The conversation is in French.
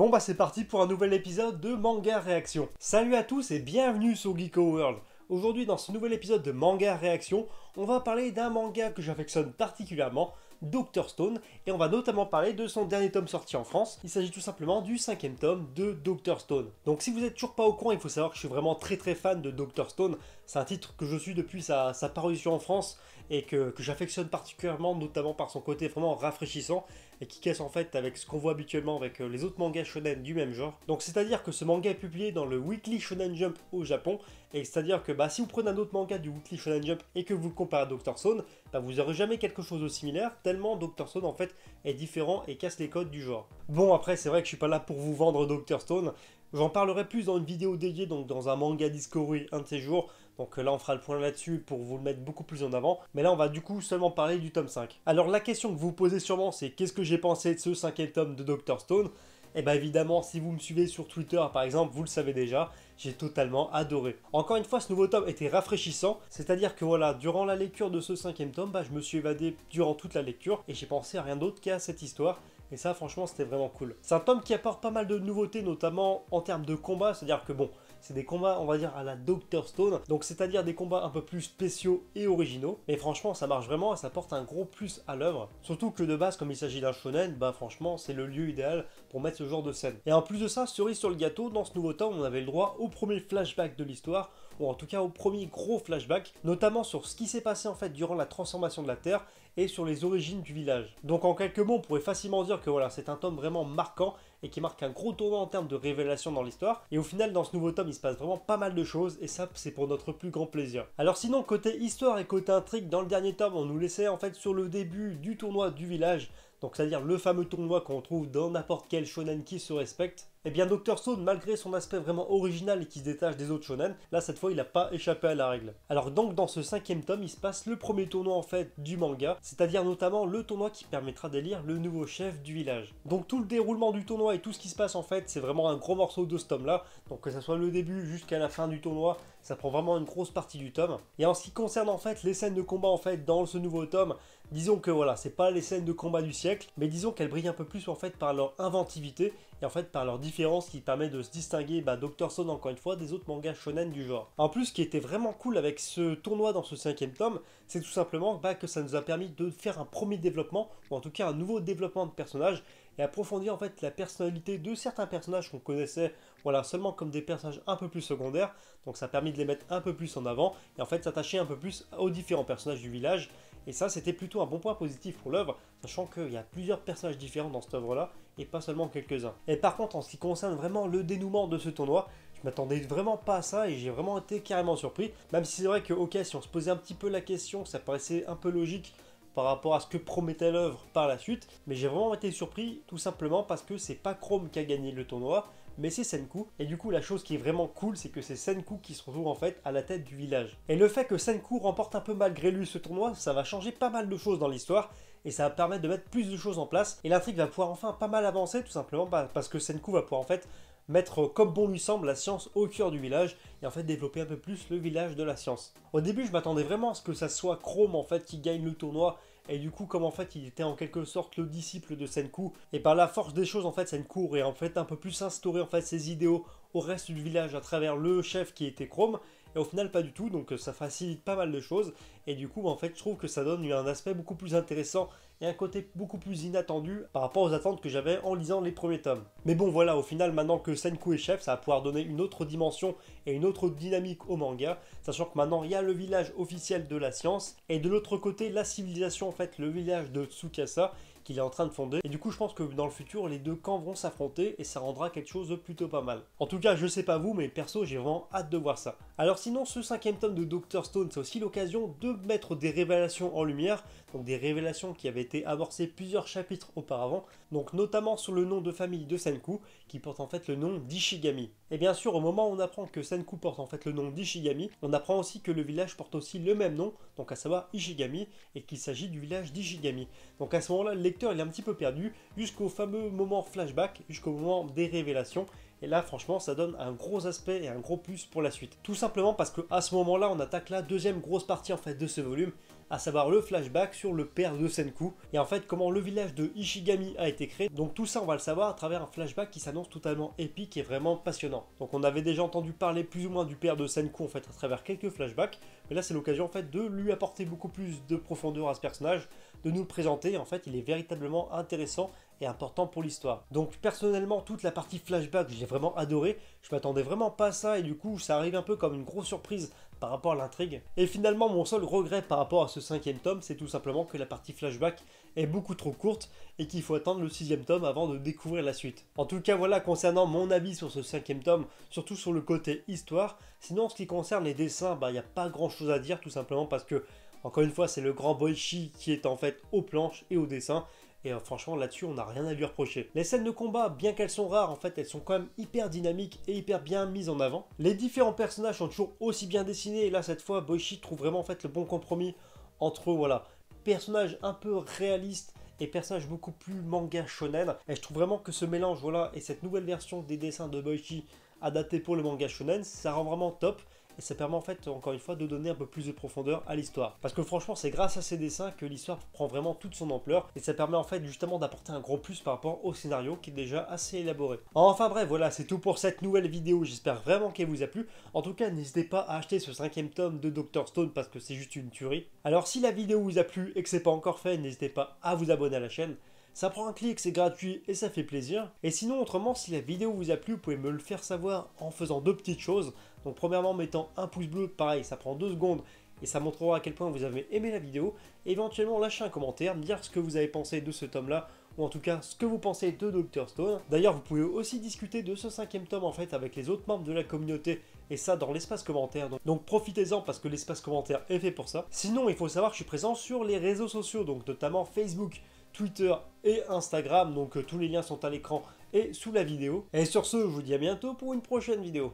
Bon bah c'est parti pour un nouvel épisode de Manga Réaction. Salut à tous et bienvenue sur Geeko World. Aujourd'hui dans ce nouvel épisode de Manga Réaction, on va parler d'un manga que j'affectionne particulièrement, Dr Stone, et on va notamment parler de son dernier tome sorti en France. Il s'agit tout simplement du 5e tome de Dr Stone. Donc si vous n'êtes toujours pas au courant, il faut savoir que je suis vraiment très fan de Dr Stone. C'est un titre que je suis depuis sa parution en France et que j'affectionne particulièrement, notamment par son côté vraiment rafraîchissant et qui casse en fait avec ce qu'on voit habituellement avec les autres mangas shonen du même genre. Donc c'est-à-dire que ce manga est publié dans le Weekly Shonen Jump au Japon, et c'est-à-dire que si vous prenez un autre manga du Weekly Shonen Jump et que vous le comparez à Dr Stone, vous n'aurez jamais quelque chose de similaire, tellement Dr Stone en fait est différent et casse les codes du genre. Bon après c'est vrai que je suis pas là pour vous vendre Dr Stone, j'en parlerai plus dans une vidéo dédiée, donc dans un manga Discovery un de ces jours, donc là on fera le point là-dessus pour vous le mettre beaucoup plus en avant, mais là on va du coup seulement parler du tome 5. Alors la question que vous vous posez sûrement c'est qu'est-ce que j'ai pensé de ce 5e tome de Dr Stone? Et bien évidemment, si vous me suivez sur Twitter par exemple, vous le savez déjà, j'ai totalement adoré. Encore une fois, ce nouveau tome était rafraîchissant, c'est-à-dire que voilà, durant la lecture de ce 5e tome, je me suis évadé durant toute la lecture et j'ai pensé à rien d'autre qu'à cette histoire. Et ça, franchement, c'était vraiment cool. C'est un tome qui apporte pas mal de nouveautés, notamment en termes de combat, c'est-à-dire que bon, c'est des combats, on va dire, à la Dr Stone, donc c'est-à-dire des combats un peu plus spéciaux et originaux. Mais franchement, ça marche vraiment et ça apporte un gros plus à l'œuvre. Surtout que de base, comme il s'agit d'un shonen, franchement, c'est le lieu idéal pour mettre ce genre de scène. Et en plus de ça, cerise sur le gâteau, dans ce nouveau tome, on avait le droit au premier flashback de l'histoire, ou en tout cas au premier gros flashback, notamment sur ce qui s'est passé en fait durant la transformation de la Terre et sur les origines du village. Donc en quelques mots, on pourrait facilement dire que voilà, c'est un tome vraiment marquant et qui marque un gros tournant en termes de révélation dans l'histoire. Et au final, dans ce nouveau tome, il se passe vraiment pas mal de choses et ça, c'est pour notre plus grand plaisir. Alors sinon, côté histoire et côté intrigue, dans le dernier tome, on nous laissait en fait sur le début du tournoi du village, donc c'est-à-dire le fameux tournoi qu'on trouve dans n'importe quel shonen qui se respecte. Et bien Dr Stone, malgré son aspect vraiment original et qui se détache des autres shonen, là cette fois il n'a pas échappé à la règle. Alors donc dans ce 5e tome, il se passe le premier tournoi en fait du manga, c'est-à-dire notamment le tournoi qui permettra d'élire le nouveau chef du village. Donc tout le déroulement du tournoi et tout ce qui se passe en fait, c'est vraiment un gros morceau de ce tome là, donc que ce soit le début jusqu'à la fin du tournoi, ça prend vraiment une grosse partie du tome. Et en ce qui concerne en fait les scènes de combat en fait dans ce nouveau tome, disons que voilà, c'est pas les scènes de combat du siècle, mais disons qu'elles brillent un peu plus en fait par leur inventivité et en fait par leur différence qui permet de se distinguer Dr Stone encore une fois des autres mangas shonen du genre. En plus, ce qui était vraiment cool avec ce tournoi dans ce 5e tome, c'est tout simplement que ça nous a permis de faire un premier développement, ou en tout cas un nouveau développement de personnages, et approfondir en fait la personnalité de certains personnages qu'on connaissait seulement comme des personnages un peu plus secondaires, donc ça a permis de les mettre un peu plus en avant, et en fait s'attacher un peu plus aux différents personnages du village, et ça c'était plutôt un bon point positif pour l'œuvre, sachant qu'il y a plusieurs personnages différents dans cette œuvre là, et pas seulement quelques-uns. Et par contre, en ce qui concerne vraiment le dénouement de ce tournoi, je m'attendais vraiment pas à ça et j'ai vraiment été carrément surpris, même si c'est vrai que ok, si on se posait un petit peu la question, ça paraissait un peu logique par rapport à ce que promettait l'œuvre par la suite, mais j'ai vraiment été surpris tout simplement parce que c'est pas Chrome qui a gagné le tournoi, mais c'est Senku, et du coup la chose qui est vraiment cool, c'est que c'est Senku qui se retrouve en fait à la tête du village. Et le fait que Senku remporte un peu malgré lui ce tournoi, ça va changer pas mal de choses dans l'histoire, et ça va permettre de mettre plus de choses en place, et l'intrigue va pouvoir enfin pas mal avancer tout simplement parce que Senku va pouvoir en fait mettre comme bon lui semble la science au cœur du village et en fait développer un peu plus le village de la science. Au début je m'attendais vraiment à ce que ça soit Chrome en fait qui gagne le tournoi et du coup comme en fait il était en quelque sorte le disciple de Senku et par la force des choses en fait Senku aurait en fait un peu plus instauré en fait ses idéaux au reste du village à travers le chef qui était Chrome. Et au final pas du tout, donc ça facilite pas mal de choses et du coup en fait je trouve que ça donne un aspect beaucoup plus intéressant et un côté beaucoup plus inattendu par rapport aux attentes que j'avais en lisant les premiers tomes. Mais bon voilà, au final maintenant que Senku est chef, ça va pouvoir donner une autre dimension et une autre dynamique au manga, sachant que maintenant il y a le village officiel de la science et de l'autre côté la civilisation en fait, le village de Tsukasa qu'il est en train de fonder. Et du coup je pense que dans le futur les deux camps vont s'affronter et ça rendra quelque chose de plutôt pas mal. En tout cas je sais pas vous, mais perso j'ai vraiment hâte de voir ça. Alors sinon ce 5e tome de Dr Stone c'est aussi l'occasion de mettre des révélations en lumière, donc des révélations qui avaient été amorcées plusieurs chapitres auparavant, donc notamment sur le nom de famille de Senku qui porte en fait le nom d'Ishigami. Et bien sûr au moment où on apprend que Senku porte en fait le nom d'Ishigami, on apprend aussi que le village porte aussi le même nom, donc à savoir Ishigami, et qu'il s'agit du village d'Ishigami. Donc à ce moment là le lecteur il est un petit peu perdu jusqu'au fameux moment flashback, jusqu'au moment des révélations. Et là franchement ça donne un gros aspect et un gros plus pour la suite. Tout simplement parce que à ce moment là on attaque la deuxième grosse partie en fait de ce volume, à savoir le flashback sur le père de Senku, et en fait comment le village de Ishigami a été créé. Donc tout ça on va le savoir à travers un flashback qui s'annonce totalement épique et vraiment passionnant. Donc on avait déjà entendu parler plus ou moins du père de Senku en fait à travers quelques flashbacks, mais là c'est l'occasion en fait de lui apporter beaucoup plus de profondeur à ce personnage, de nous le présenter. En fait il est véritablement intéressant et important pour l'histoire. Donc personnellement toute la partie flashback j'ai vraiment adoré, je m'attendais vraiment pas à ça et du coup ça arrive un peu comme une grosse surprise par rapport à l'intrigue. Et finalement mon seul regret par rapport à ce 5e tome, c'est tout simplement que la partie flashback est beaucoup trop courte et qu'il faut attendre le 6e tome avant de découvrir la suite. En tout cas voilà concernant mon avis sur ce 5e tome, surtout sur le côté histoire. Sinon en ce qui concerne les dessins, il n'y a pas grand chose à dire tout simplement parce que encore une fois c'est le grand Boichi qui est en fait aux planches et au dessin. Et franchement là-dessus on n'a rien à lui reprocher. Les scènes de combat, bien qu'elles sont rares, en fait elles sont quand même hyper dynamiques et hyper bien mises en avant. Les différents personnages sont toujours aussi bien dessinés et là cette fois Boichi trouve vraiment en fait le bon compromis entre voilà, personnages un peu réalistes et personnages beaucoup plus manga shonen. Et je trouve vraiment que ce mélange voilà et cette nouvelle version des dessins de Boichi adaptés pour le manga shonen, ça rend vraiment top. Et ça permet en fait encore une fois de donner un peu plus de profondeur à l'histoire. Parce que franchement c'est grâce à ces dessins que l'histoire prend vraiment toute son ampleur et ça permet en fait justement d'apporter un gros plus par rapport au scénario qui est déjà assez élaboré. Enfin bref voilà c'est tout pour cette nouvelle vidéo, j'espère vraiment qu'elle vous a plu. En tout cas n'hésitez pas à acheter ce 5e tome de Dr Stone parce que c'est juste une tuerie. Alors si la vidéo vous a plu et que c'est pas encore fait, n'hésitez pas à vous abonner à la chaîne. Ça prend un clic, c'est gratuit et ça fait plaisir. Et sinon, autrement, si la vidéo vous a plu, vous pouvez me le faire savoir en faisant deux petites choses. Donc premièrement, en mettant un pouce bleu, pareil, ça prend 2 secondes et ça montrera à quel point vous avez aimé la vidéo. Et éventuellement, lâchez un commentaire, me dire ce que vous avez pensé de ce tome-là, ou en tout cas ce que vous pensez de Dr Stone. D'ailleurs, vous pouvez aussi discuter de ce 5e tome en fait avec les autres membres de la communauté, et ça dans l'espace commentaire. Donc profitez-en parce que l'espace commentaire est fait pour ça. Sinon, il faut savoir que je suis présent sur les réseaux sociaux, donc notamment Facebook, Twitter et Instagram, donc tous les liens sont à l'écran et sous la vidéo. Et sur ce, je vous dis à bientôt pour une prochaine vidéo.